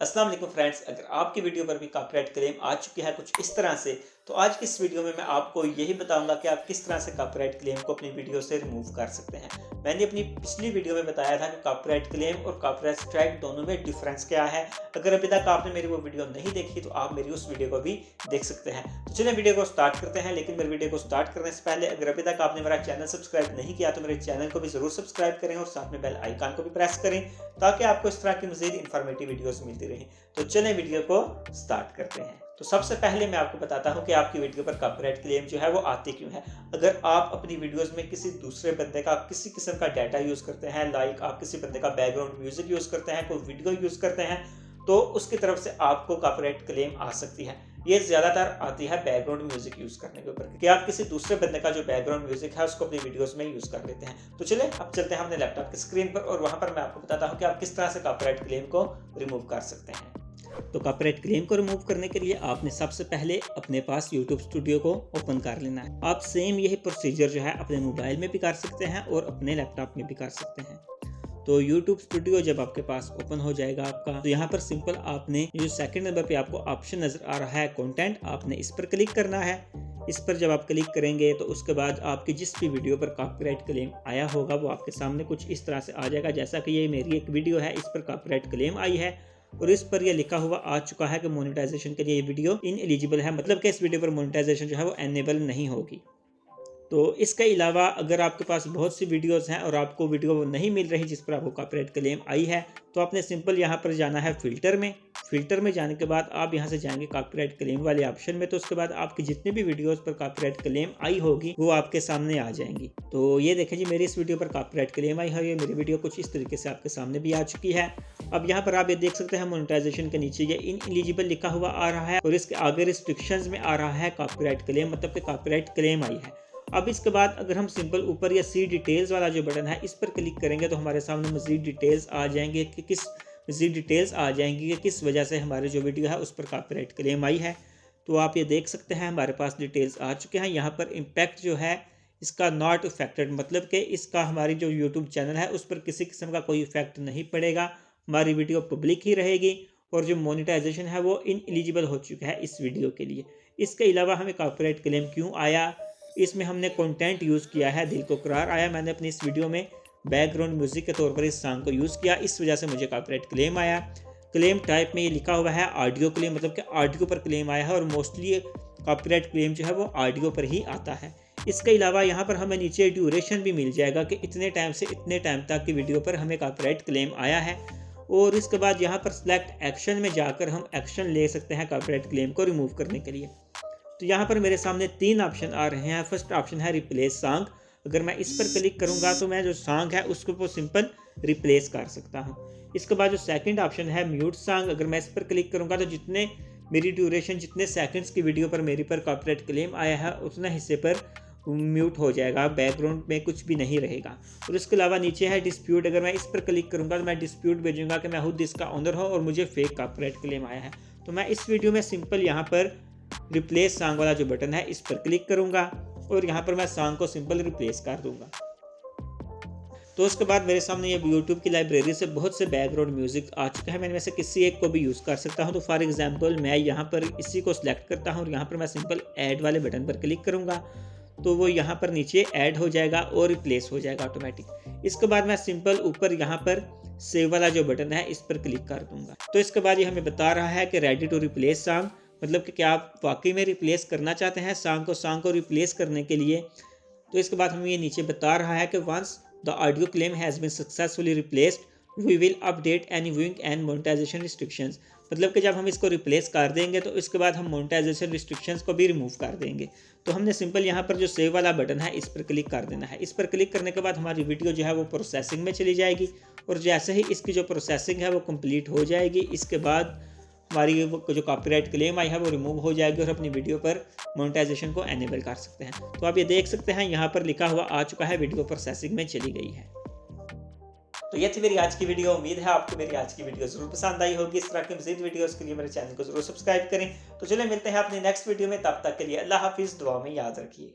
अस्सलाम वालेकुम फ्रेंड्स, अगर आपकी वीडियो पर भी कॉपीराइट क्लेम आ चुकी है कुछ इस तरह से, तो आज की इस वीडियो में मैं आपको यही बताऊंगा कि आप किस तरह से कॉपीराइट क्लेम को अपनी वीडियो से रिमूव कर सकते हैं। मैंने अपनी पिछली वीडियो में बताया था कि कॉपीराइट क्लेम और कॉपीराइट स्ट्राइक दोनों में डिफरेंस क्या है। अगर अभी तक आपने मेरी वो वीडियो नहीं देखी तो आप मेरी उस वीडियो को भी देख सकते हैं। तो चलिए वीडियो को स्टार्ट करते हैं, लेकिन मेरी वीडियो को स्टार्ट करने से पहले अगर अभी तक आपने मेरा चैनल सब्सक्राइब नहीं किया तो मेरे चैनल को भी जरूर सब्सक्राइब करें और साथ में बेल आइकन को भी प्रेस करें ताकि आपको इस तरह की मजीद इंफॉर्मेटिव वीडियोस मिलती रहें। तो चलें वीडियो को स्टार्ट करते हैं। तो सबसे पहले मैं आपको बताता हूं कि आपकी वीडियो पर कॉपीराइट क्लेम जो है वो आती क्यों है। अगर आप अपनी वीडियोस में किसी दूसरे बंदे का किसी किस्म का डाटा यूज करते हैं, लाइक आप किसी बंदे का बैकग्राउंड म्यूजिक यूज करते हैं, कोई वीडियो यूज करते हैं, तो उसकी तरफ से आपको कॉपीराइट क्लेम आ सकती है। ये ज्यादातर आती है बैकग्राउंड म्यूजिक यूज करने के ऊपर कि आप किसी दूसरे बंदे का जो बैकग्राउंड म्यूजिक है उसको अपनी वीडियोस में यूज कर लेते हैं। तो चले अब चलते हैं अपने लैपटॉप की स्क्रीन पर और वहां पर मैं आपको बताता हूं कि आप किस तरह से कॉपीराइट क्लेम को रिमूव कर सकते हैं। तो कॉपीराइट क्लेम को रिमूव करने के लिए आपने सबसे पहले अपने पास YouTube स्टूडियो को ओपन कर लेना है। आप सेम यही प्रोसीजर जो है अपने मोबाइल में भी कर सकते हैं और अपने लैपटॉप में भी कर सकते हैं। तो YouTube स्टूडियो जब आपके पास ओपन हो जाएगा आपका, तो यहाँ पर सिंपल आपने जो सेकंड नंबर पे आपको ऑप्शन नजर आ रहा है कंटेंट, आपने इस पर क्लिक करना है। इस पर जब आप क्लिक करेंगे तो उसके बाद आपकी जिस भी वीडियो पर कॉपीराइट क्लेम आया होगा वो आपके सामने कुछ इस तरह से आ जाएगा। जैसा कि ये मेरी एक वीडियो है, इस पर कॉपीराइट क्लेम आई है और इस पर यह लिखा हुआ आ चुका है कि मोनेटाइजेशन के लिए ये वीडियो इनएलिजिबल है, मतलब कि इस वीडियो पर मोनेटाइजेशन जो है वो एनेबल नहीं होगी। तो इसके अलावा अगर आपके पास बहुत सी वीडियोस हैं और आपको वीडियो नहीं मिल रही जिस पर आपको कॉपीराइट क्लेम आई है, तो आपने सिंपल यहाँ पर जाना है फिल्टर में। फिल्टर में जाने के बाद आप यहाँ से जाएंगे कॉपीराइट क्लेम वाले ऑप्शन में। तो उसके बाद आपकी जितनी भी वीडियोस पर कॉपीराइट क्लेम आई होगी वो आपके सामने आ जाएंगी। तो ये देखें जी, मेरी इस वीडियो पर कॉपीराइट क्लेम आई है। ये मेरी वीडियो कुछ इस तरीके से आपके सामने भी आ चुकी है। अब यहाँ पर आप ये देख सकते हैं मोनेटाइजेशन के नीचे ये इनएलिजिबल लिखा हुआ आ रहा है और इसके आगे रिस्ट्रिक्शंस में आ रहा है कॉपीराइट क्लेम, मतलब कि कॉपीराइट क्लेम आई है। अब इसके बाद अगर हम सिंपल ऊपर या सी डिटेल्स वाला जो बटन है इस पर क्लिक करेंगे तो हमारे सामने मजीद डिटेल्स आ जाएंगे कि किस वजह से हमारे जो वीडियो है उस पर कॉपीराइट क्लेम आई है। तो आप ये देख सकते हैं हमारे पास डिटेल्स आ चुके हैं। यहाँ पर इम्पैक्ट जो है इसका नॉट इफेक्टेड, मतलब कि इसका हमारी जो यूट्यूब चैनल है उस पर किसी किस्म का कोई इफेक्ट नहीं पड़ेगा, हमारी वीडियो पब्लिक ही रहेगी और जो मोनेटाइजेशन है वो इनएलिजिबल हो चुका है इस वीडियो के लिए। इसके अलावा हमें कॉपीराइट क्लेम क्यों आया, इसमें हमने कंटेंट यूज़ किया है दिल को करार आया। मैंने अपनी इस वीडियो में बैकग्राउंड म्यूजिक के तौर पर इस सॉन्ग को यूज़ किया, इस वजह से मुझे कॉपीराइट क्लेम आया। क्लेम टाइप में ये लिखा हुआ है ऑडियो क्लेम, मतलब कि ऑडियो पर क्लेम आया है और मोस्टली कॉपीराइट क्लेम जो है वो ऑडियो पर ही आता है। इसके अलावा यहाँ पर हमें नीचे ड्यूरेशन भी मिल जाएगा कि इतने टाइम से इतने टाइम तक की वीडियो पर हमें कॉपीराइट क्लेम आया है। और इसके बाद यहाँ पर सिलेक्ट एक्शन में जाकर हम एक्शन ले सकते हैं कॉपीराइट क्लेम को रिमूव करने के लिए। तो यहाँ पर मेरे सामने तीन ऑप्शन आ रहे हैं। फर्स्ट ऑप्शन है रिप्लेस सॉन्ग। अगर मैं इस पर क्लिक करूँगा तो मैं जो सॉन्ग है उसको वो सिंपल रिप्लेस कर सकता हूँ। इसके बाद जो सेकंड ऑप्शन है म्यूट सॉन्ग, अगर मैं इस पर क्लिक करूँगा तो जितने मेरी ड्यूरेशन, जितने सेकंड्स की वीडियो पर मेरी पर कॉपीराइट क्लेम आया है उतने हिस्से पर म्यूट हो जाएगा, बैकग्राउंड में कुछ भी नहीं रहेगा। और इसके अलावा नीचे है डिस्प्यूट, अगर मैं इस पर क्लिक करूँगा तो मैं डिस्प्यूट भेजूंगा कि मैं खुद इसका ओनर हूँ और मुझे फेक कॉपीराइट क्लेम आया है। तो मैं इस वीडियो में सिंपल यहाँ पर रिप्लेस सॉन्ग वाला जो बटन है इस पर क्लिक करूंगा और यहाँ पर मैं सॉन्ग को सिंपल रिप्लेस कर दूंगा। तो उसके बाद मेरे सामने ये YouTube की लाइब्रेरी से बहुत से बैकग्राउंड म्यूजिक आ चुका है। मैं इनमें से किसी एक को भी यूज़ कर सकता हूँ। तो फॉर एग्जांपल मैं यहाँ पर इसी को सिलेक्ट करता हूँ और यहाँ पर मैं सिंपल ऐड वाले बटन पर क्लिक करूँगा तो वो यहाँ पर नीचे ऐड हो जाएगा और रिप्लेस हो जाएगा ऑटोमेटिक। इसके बाद मैं सिंपल ऊपर यहाँ पर सेव वाला जो बटन है इस पर क्लिक कर दूंगा। तो इसके बाद ये हमें बता रहा है कि रेडी टू रिप्लेस सॉन्ग, मतलब कि क्या आप वाकई में रिप्लेस करना चाहते हैं सॉन्ग को रिप्लेस करने के लिए। तो इसके बाद हमें ये नीचे बता रहा है कि once the audio claim has been successfully replaced we will update any viewing and monetisation restrictions, मतलब कि जब हम इसको रिप्लेस कर देंगे तो इसके बाद हम मोनेटाइजेशन रिस्ट्रिक्शंस को भी रिमूव कर देंगे। तो हमने सिंपल यहाँ पर जो सेव वाला बटन है इस पर क्लिक कर देना है। इस पर क्लिक करने के बाद हमारी वीडियो जो है वो प्रोसेसिंग में चली जाएगी और जैसे ही इसकी जो प्रोसेसिंग है वो कंप्लीट हो जाएगी, इसके बाद हमारी जो कॉपीराइट क्लेम आई है वो रिमूव हो जाएगी और अपनी वीडियो पर मोनेटाइजेशन को एनेबल कर सकते हैं। तो आप ये देख सकते हैं यहाँ पर लिखा हुआ आ चुका है वीडियो प्रोसेसिंग में चली गई है। तो ये थी मेरी आज की वीडियो। उम्मीद है आपको मेरी आज की वीडियो जरूर पसंद आई होगी। इस तरह की मज़ीद वीडियोस के लिए मेरे चैनल को जरूर सब्सक्राइब करें। तो चलिए मिलते हैं अपनी नेक्स्ट वीडियो में, तब तक के लिए अल्लाह हाफिज़, दुआ में याद रखिएगा।